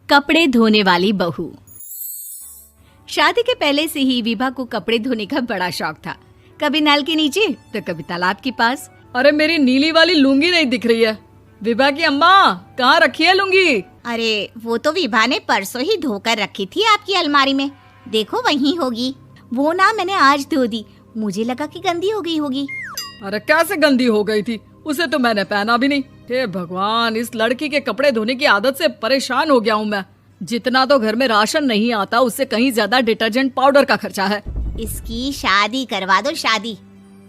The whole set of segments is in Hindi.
कपड़े धोने वाली बहू। शादी के पहले से ही विभा को कपड़े धोने का बड़ा शौक था। कभी नल के नीचे तो कभी तालाब के पास। अरे मेरी नीली वाली लुंगी नहीं दिख रही है। विभा की अम्मा, कहाँ रखी है लुंगी? अरे वो तो विभा ने परसों ही धोकर रखी थी आपकी अलमारी में, देखो वहीं होगी। वो ना मैंने आज धो दी, मुझे लगा कि गंदी हो गई होगी। अरे कैसे गंदी हो गई थी? उसे तो मैंने पहना भी नहीं। हे भगवान, इस लड़की के कपड़े धोने की आदत से परेशान हो गया हूँ मैं। जितना तो घर में राशन नहीं आता, उससे कहीं ज्यादा डिटर्जेंट पाउडर का खर्चा है। इसकी शादी करवा दो, शादी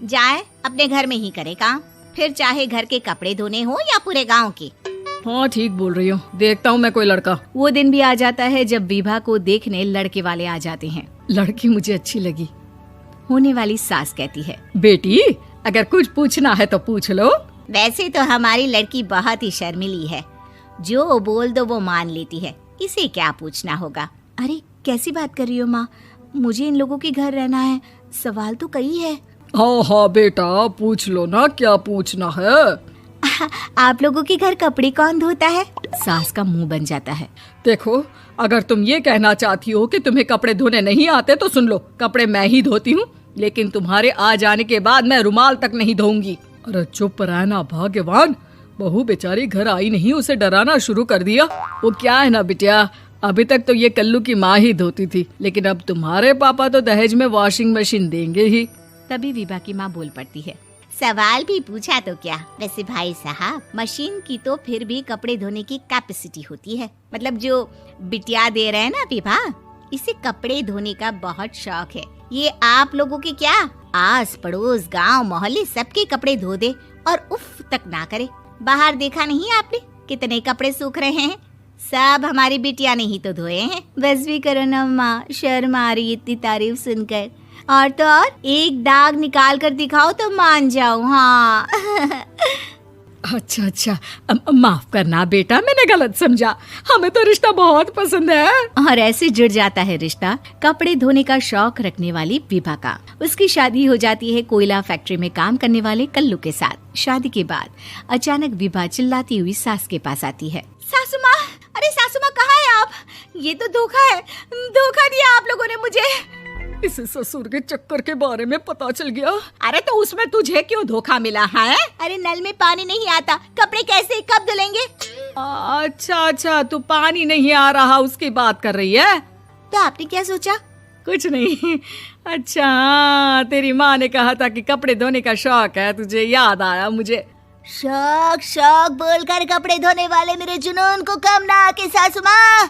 जाए अपने घर में ही करे काम, फिर चाहे घर के कपड़े धोने हो या पूरे गांव के। हाँ ठीक बोल रही हो, देखता हूँ मैं कोई लड़का। वो दिन भी आ जाता है जब विभा को देखने लड़के वाले आ जाते हैं। लड़की मुझे अच्छी लगी। होने वाली सास कहती है, बेटी अगर कुछ पूछना है तो पूछ लो। वैसे तो हमारी लड़की बहुत ही शर्मिली है, जो बोल दो वो मान लेती है, इसे क्या पूछना होगा। अरे कैसी बात कर रही हो माँ, मुझे इन लोगों के घर रहना है, सवाल तो कई है। हाँ हाँ बेटा, पूछ लो ना, क्या पूछना है। आप लोगों के घर कपड़े कौन धोता है? सास का मुंह बन जाता है। देखो, अगर तुम ये कहना चाहती हो कि तुम्हें कपड़े धोने नहीं आते तो सुन लो, कपड़े मैं ही धोती हूँ, लेकिन तुम्हारे आ जाने के बाद मैं रुमाल तक नहीं धोऊंगी। अरे चुप रहना भाग्यवान, बहू बेचारी घर आई नहीं, उसे डराना शुरू कर दिया। वो क्या है ना बिटिया, अभी तक तो ये कल्लू की माँ ही धोती थी, लेकिन अब तुम्हारे पापा तो दहेज में वॉशिंग मशीन देंगे ही। तभी विभा की माँ बोल पड़ती है, सवाल भी पूछा तो क्या। वैसे भाई साहब, मशीन की तो फिर भी कपड़े धोने की कैपेसिटी होती है, मतलब जो बिटिया दे रहे हैं ना विभा, इसे कपड़े धोने का बहुत शौक है। ये आप लोगों के क्या, आस पड़ोस गांव मोहल्ले सबके कपड़े धो दे और उफ तक ना करे। बाहर देखा नहीं आपने कितने कपड़े सूख रहे हैं, सब हमारी बिटिया ने ही तो धोए हैं। बस भी करो ना माँ, शर्म आ रही इतनी तारीफ सुनकर। और तो और एक दाग निकाल कर दिखाओ तो मान जाओ। हाँ अच्छा, माफ करना बेटा, मैंने गलत समझा। हमें तो रिश्ता बहुत पसंद है। और ऐसे जुड़ जाता है रिश्ता कपड़े धोने का शौक रखने वाली विभा का। उसकी शादी हो जाती है कोयला फैक्ट्री में काम करने वाले कल्लू के साथ। शादी के बाद अचानक विभा चिल्लाती हुई सास के पास आती है। सासू माँ, अरे सासू माँ कहाँ है आप? ये तो धोखा है, धोखा दिया आप लोगों ने मुझे। इसे ससुर के चक्कर के बारे में पता चल गया। अरे तो उसमें तुझे क्यों धोखा मिला है? अरे नल में पानी नहीं आता, कपड़े कैसे कब धुलेंगे? अच्छा, तू पानी नहीं आ रहा उसकी बात कर रही है। तो आपने क्या सोचा? कुछ नहीं। अच्छा, तेरी माँ ने कहा था कि कपड़े धोने का शौक है तुझे, याद आया मुझे। शौक बोलकर कपड़े धोने वाले मेरे जुनून को कम ना आके सासू माँ,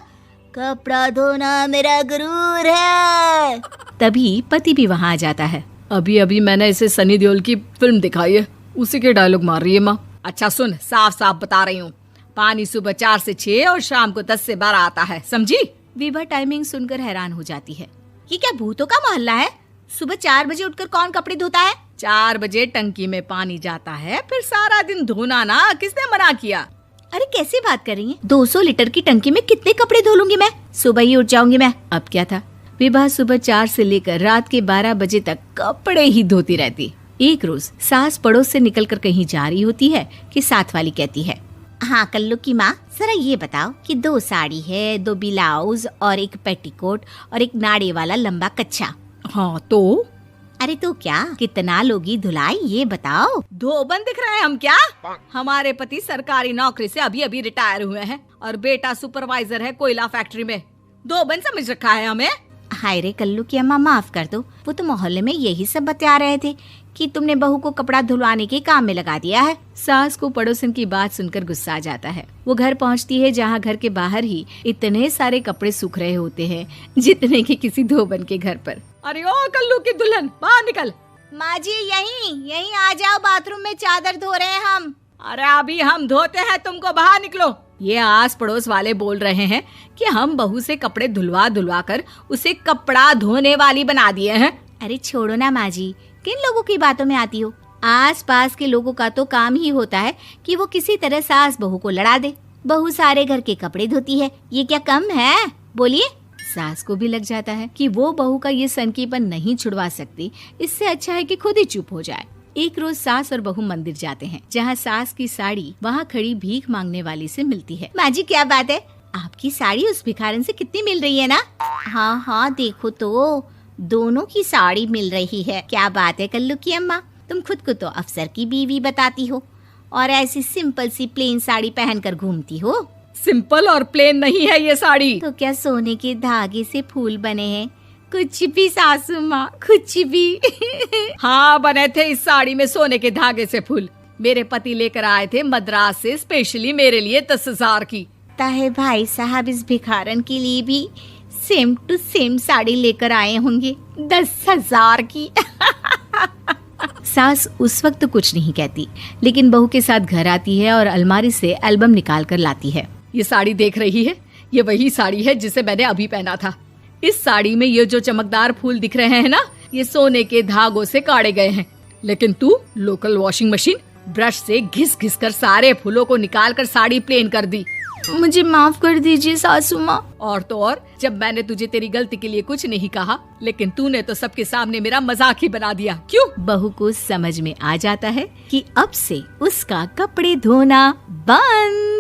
कपड़ा धोना मेरा गुरूर है। तभी पति भी वहाँ आ जाता है। अभी मैंने इसे सनी देओल की फिल्म दिखाई है, उसी के डायलॉग मार रही है माँ। अच्छा सुन, साफ बता रही हूँ, पानी सुबह 4 से 6 और शाम को 10 से 12 आता है, समझी? विभा टाइमिंग सुनकर हैरान हो जाती है। ये क्या भूतों का मोहल्ला है? सुबह 4 बजे उठकर कौन कपड़े धोता है? 4 बजे टंकी में पानी जाता है, फिर सारा दिन धोना ना, किसने मना किया? अरे कैसी बात कर रही हैं? 200 लीटर की टंकी में कितने कपड़े धो लूंगी मैं, सुबह ही उठ जाऊंगी मैं। अब क्या था, विभा सुबह 4 से लेकर रात के 12 बजे तक कपड़े ही धोती रहती। एक रोज सास पड़ोस से निकलकर कहीं जा रही होती है कि साथ वाली कहती है, हाँ कल्लू की माँ, जरा ये बताओ कि 2 साड़ी है, 2 ब्लाउज और एक पेटीकोट और एक नाड़े वाला लंबा कच्छा। हाँ तो? अरे तो क्या, कितना लोगी धुलाई ये बताओ। धोबन दिख रहे हैं हम क्या? हमारे पति सरकारी नौकरी से अभी रिटायर हुए हैं और बेटा सुपरवाइजर है कोयला फैक्ट्री में। धोबन समझ रखा है हमें। हाय रे कल्लू की अम्मा, माफ कर दो, वो तो मोहल्ले में यही सब बता रहे थे कि तुमने बहू को कपड़ा धुलवाने के काम में लगा दिया है। सास को पड़ोसन की बात सुनकर गुस्सा आ जाता है। वो घर पहुंचती है जहां घर के बाहर ही इतने सारे कपड़े सूख रहे होते हैं जितने कि किसी धोबन के घर पर। अरे ओ कल्लू की दुल्हन, बाहर निकल। माँ जी यहीं आ जाओ, बाथरूम में चादर धो रहे हैं हम। अरे अभी हम धोते हैं, तुमको बाहर निकलो। ये आस पड़ोस वाले बोल रहे हैं कि हम बहू से कपड़े धुलवा कर उसे कपड़ा धोने वाली बना दिए हैं। अरे छोड़ो ना माँ जी, किन लोगों की बातों में आती हो? आस पास के लोगों का तो काम ही होता है कि वो किसी तरह सास बहू को लड़ा दे। बहू सारे घर के कपड़े धोती है, ये क्या कम है? बोलिए। सास को भी लग जाता है कि वो बहू का ये सनकीपन नहीं छुड़वा सकती, इससे अच्छा है कि खुद ही चुप हो जाए। एक रोज सास और बहू मंदिर जाते हैं, जहाँ सास की साड़ी वहाँ खड़ी भीख मांगने वाली से मिलती है। माँ जी क्या बात है, आपकी साड़ी उस भिखारन से कितनी मिल रही है ना? हाँ हाँ देखो तो, दोनों की साड़ी मिल रही है। क्या बात है कल्लू की अम्मा, तुम खुद को तो अफसर की बीवी बताती हो और ऐसी सिंपल सी प्लेन साड़ी पहनकर घूमती हो। सिंपल और प्लेन नहीं है ये साड़ी। तो क्या सोने के धागे से फूल बने हैं? कुछ भी सासू माँ, कुछ भी। हाँ बने थे इस साड़ी में सोने के धागे से फूल। मेरे पति लेकर आए थे मद्रास से स्पेशली मेरे लिए 10,000 की। ताहे भाई साहब इस भिखारन के लिए भी सेम टू सेम साड़ी लेकर आए होंगे 10,000 की। सास उस वक्त तो कुछ नहीं कहती, लेकिन बहू के साथ घर आती है और अलमारी से एल्बम निकाल कर लाती है। ये साड़ी देख रही है, ये वही साड़ी है जिसे मैंने अभी पहना था। इस साड़ी में ये जो चमकदार फूल दिख रहे हैं ना, ये सोने के धागों से काढ़े गए हैं। लेकिन तू लोकल वॉशिंग मशीन ब्रश से घिस घिस कर सारे फूलों को निकाल कर साड़ी प्लेन कर दी। मुझे माफ कर दीजिए सासू माँ। और तो और, जब मैंने तुझे तेरी गलती के लिए कुछ नहीं कहा, लेकिन तूने तो सबके सामने मेरा मजाक ही बना दिया। क्यों? बहू को समझ में आ जाता है कि अब से उसका कपड़े धोना बंद।